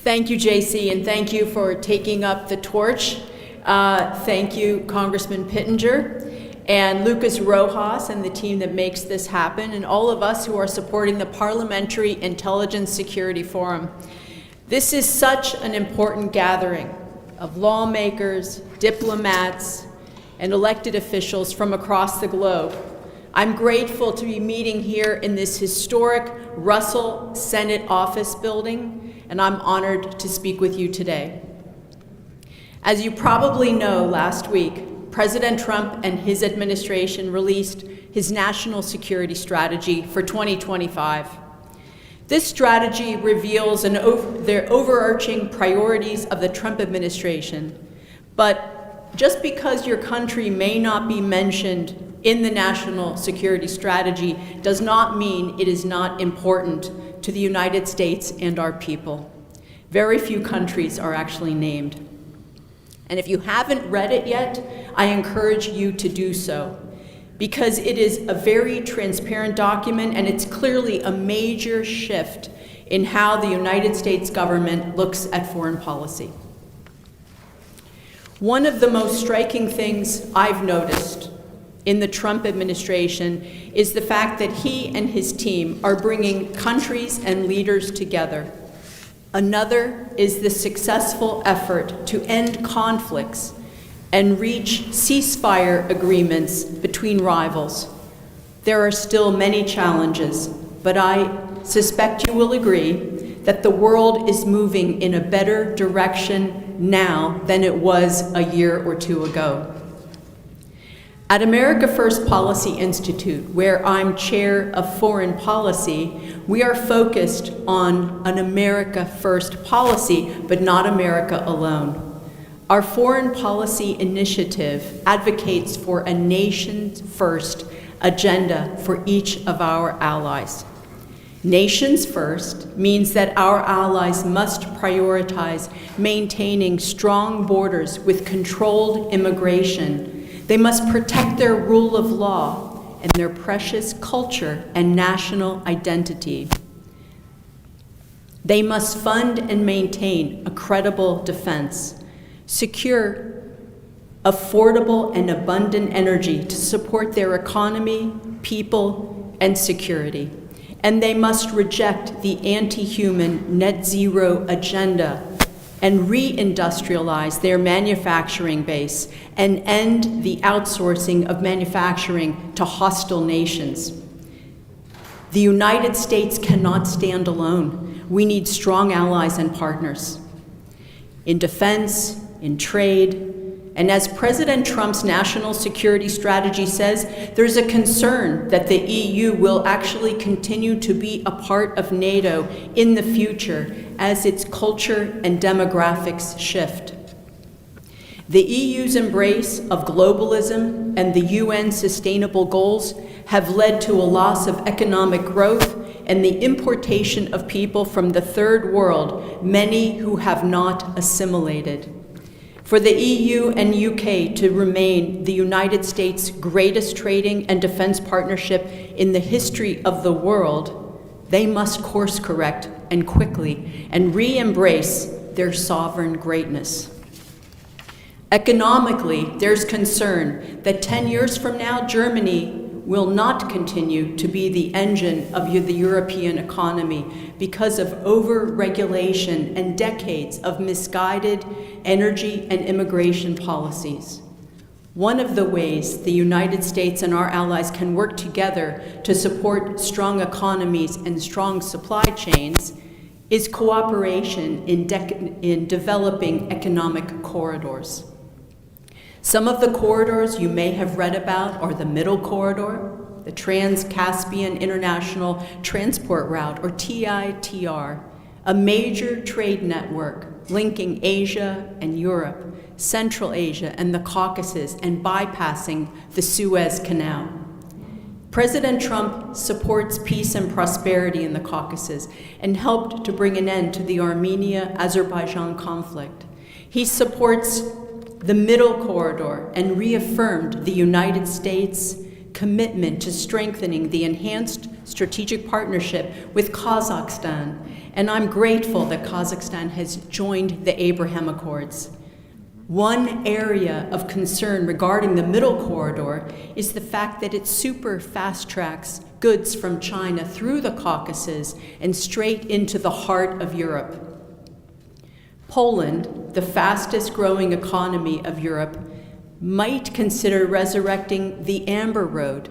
Thank you, JC, and thank you for taking up the torch. Thank you, Congressman Pittenger and Lucas Rojas and the team that makes this happen, and all of us who are supporting the Parliamentary Intelligence Security Forum. This is such an important gathering of lawmakers, diplomats, and elected officials from across the globe. I'm grateful to be meeting here in this historic Russell Senate office building, and I'm honored to speak with you today. As you probably know, last week, President Trump and his administration released his national security strategy for 2025. This strategy reveals their overarching priorities of the Trump administration, but just because your country may not be mentioned in the national security strategy does not mean it is not important to the United States and our people. Very few countries are actually named. And if you haven't read it yet, I encourage you to do so, because it is a very transparent document and it's clearly a major shift in how the United States government looks at foreign policy. One of the most striking things I've noticed in the Trump administration is the fact that he and his team are bringing countries and leaders together. Another is the successful effort to end conflicts and reach ceasefire agreements between rivals. There are still many challenges, but I suspect you will agree that the world is moving in a better direction now than it was a year or two ago. At America First Policy Institute, where I'm chair of foreign policy, we are focused on an America First policy, but not America alone. Our foreign policy initiative advocates for a nations first agenda for each of our allies. Nations first means that our allies must prioritize maintaining strong borders with controlled immigration. They must protect their rule of law and their precious culture and national identity. They must fund and maintain a credible defense, secure affordable and abundant energy to support their economy, people, and security. And they must reject the anti-human net zero agenda and re-industrialize their manufacturing base and end the outsourcing of manufacturing to hostile nations. The United States cannot stand alone. We need strong allies and partners in defense, in trade, and as President Trump's national security strategy says, there's a concern that the EU will actually continue to be a part of NATO in the future as its culture and demographics shift. The EU's embrace of globalism and the UN sustainable goals have led to a loss of economic growth and the importation of people from the third world, many who have not assimilated. For the EU and UK to remain the United States' greatest trading and defense partnership in the history of the world, they must course correct and quickly and re-embrace their sovereign greatness. Economically, there's concern that 10 years from now, Germany will not continue to be the engine of the European economy because of over-regulation and decades of misguided energy and immigration policies. One of the ways the United States and our allies can work together to support strong economies and strong supply chains is cooperation in developing economic corridors. Some of the corridors you may have read about are the Middle Corridor, the Trans-Caspian International Transport Route, or TITR, a major trade network linking Asia and Europe, Central Asia and the Caucasus, and bypassing the Suez Canal. President Trump supports peace and prosperity in the Caucasus and helped to bring an end to the Armenia-Azerbaijan conflict. He supports the Middle Corridor and reaffirmed the United States, commitment to strengthening the enhanced strategic partnership with Kazakhstan, and I'm grateful that Kazakhstan has joined the Abraham Accords. One area of concern regarding the middle corridor is the fact that it super fast-tracks goods from China through the Caucasus and straight into the heart of Europe. Poland, the fastest growing economy of Europe, might consider resurrecting the Amber Road.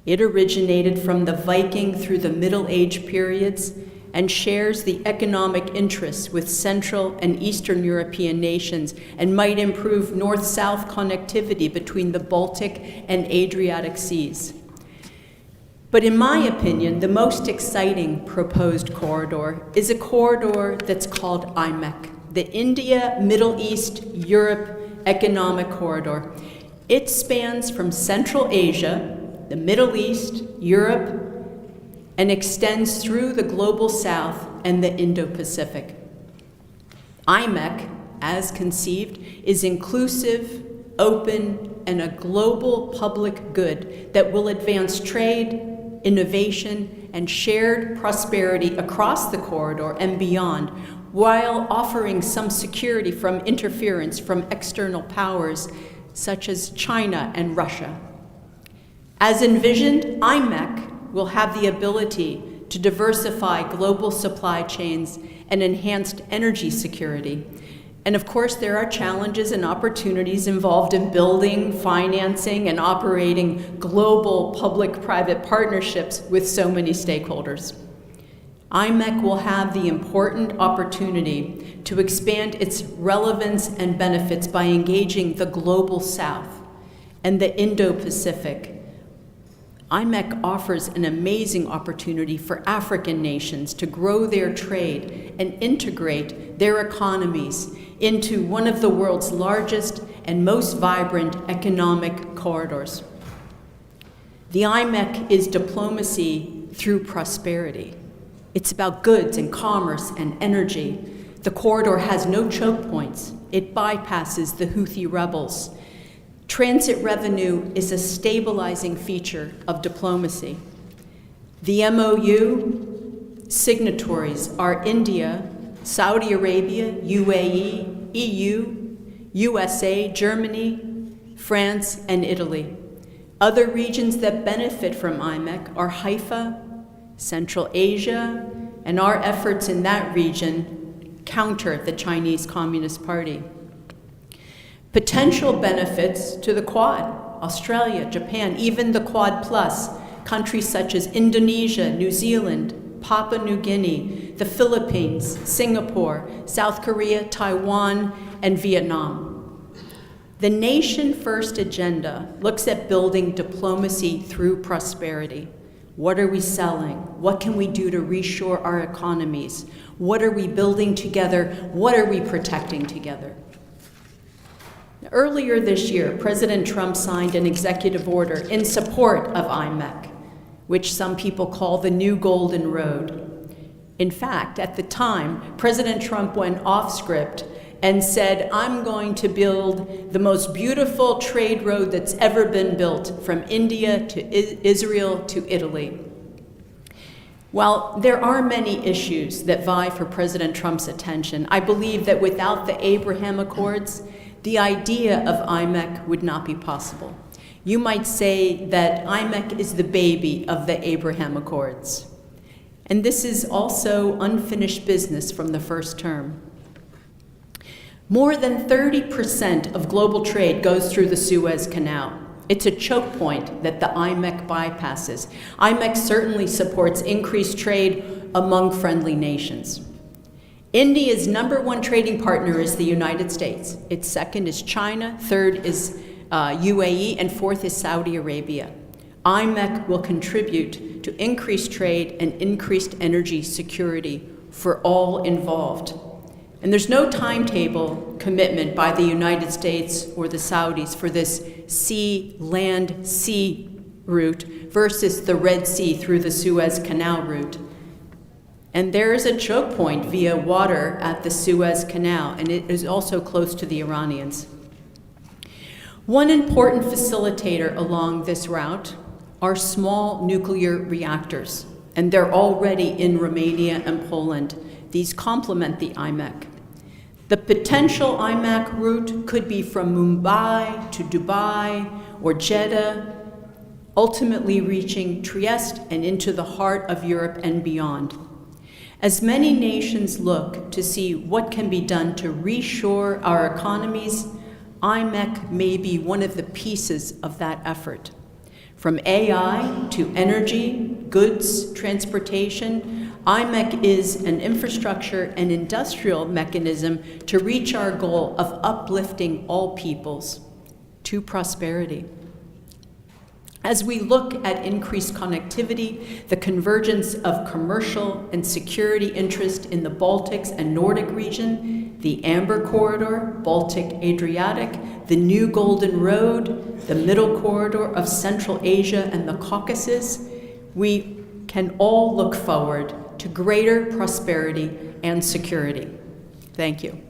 It originated from the Viking through the Middle Age periods and shares the economic interests with Central and Eastern European nations and might improve north-south connectivity between the Baltic and Adriatic Seas. But in my opinion, the most exciting proposed corridor is a corridor that's called IMEC, the India, Middle East, Europe Economic Corridor. It spans from Central Asia, the Middle East, Europe, and extends through the Global South and the Indo-Pacific. IMEC, as conceived, is inclusive, open, and a global public good that will advance trade, innovation, and shared prosperity across the corridor and beyond, while offering some security from interference from external powers such as China and Russia. As envisioned, IMEC will have the ability to diversify global supply chains and enhanced energy security. And of course, there are challenges and opportunities involved in building, financing, and operating global public-private partnerships with so many stakeholders. IMEC will have the important opportunity to expand its relevance and benefits by engaging the Global South and the Indo-Pacific. IMEC offers an amazing opportunity for African nations to grow their trade and integrate their economies into one of the world's largest and most vibrant economic corridors. The IMEC is diplomacy through prosperity. It's about goods and commerce and energy. The corridor has no choke points. It bypasses the Houthi rebels. Transit revenue is a stabilizing feature of diplomacy. The MOU signatories are India, Saudi Arabia, UAE, EU, USA, Germany, France, and Italy. Other regions that benefit from IMEC are Haifa, Central Asia, and our efforts in that region counter the Chinese Communist Party. Potential benefits to the Quad, Australia, Japan, even the Quad Plus, countries such as Indonesia, New Zealand, Papua New Guinea, the Philippines, Singapore, South Korea, Taiwan, and Vietnam. The Nation First agenda looks at building diplomacy through prosperity. What are we selling? What can we do to reshore our economies? What are we building together? What are we protecting together? Earlier this year, President Trump signed an executive order in support of IMEC, which some people call the New Golden Road. In fact, at the time, President Trump went off script and said, "I'm going to build the most beautiful trade road that's ever been built from India to Israel to Italy." While there are many issues that vie for President Trump's attention, I believe that without the Abraham Accords, the idea of IMEC would not be possible. You might say that IMEC is the baby of the Abraham Accords. And this is also unfinished business from the first term. More than 30% of global trade goes through the Suez Canal. It's a choke point that the IMEC bypasses. IMEC certainly supports increased trade among friendly nations. India's #1 trading partner is the United States. Its second is China, third is UAE, and fourth is Saudi Arabia. IMEC will contribute to increased trade and increased energy security for all involved. And there's no timetable commitment by the United States or the Saudis for this sea-land-sea route versus the Red Sea through the Suez Canal route. And there is a choke point via water at the Suez Canal, and it is also close to the Iranians. One important facilitator along this route are small nuclear reactors, and they're already in Romania and Poland. These complement the IMEC. The potential IMEC route could be from Mumbai to Dubai or Jeddah, ultimately reaching Trieste and into the heart of Europe and beyond. As many nations look to see what can be done to reshore our economies, IMEC may be one of the pieces of that effort. From AI to energy, goods, transportation, IMEC is an infrastructure and industrial mechanism to reach our goal of uplifting all peoples to prosperity. As we look at increased connectivity, the convergence of commercial and security interest in the Baltics and Nordic region, the Amber Corridor, Baltic-Adriatic, the New Golden Road, the Middle Corridor of Central Asia and the Caucasus, we can all look forward to greater prosperity and security. Thank you.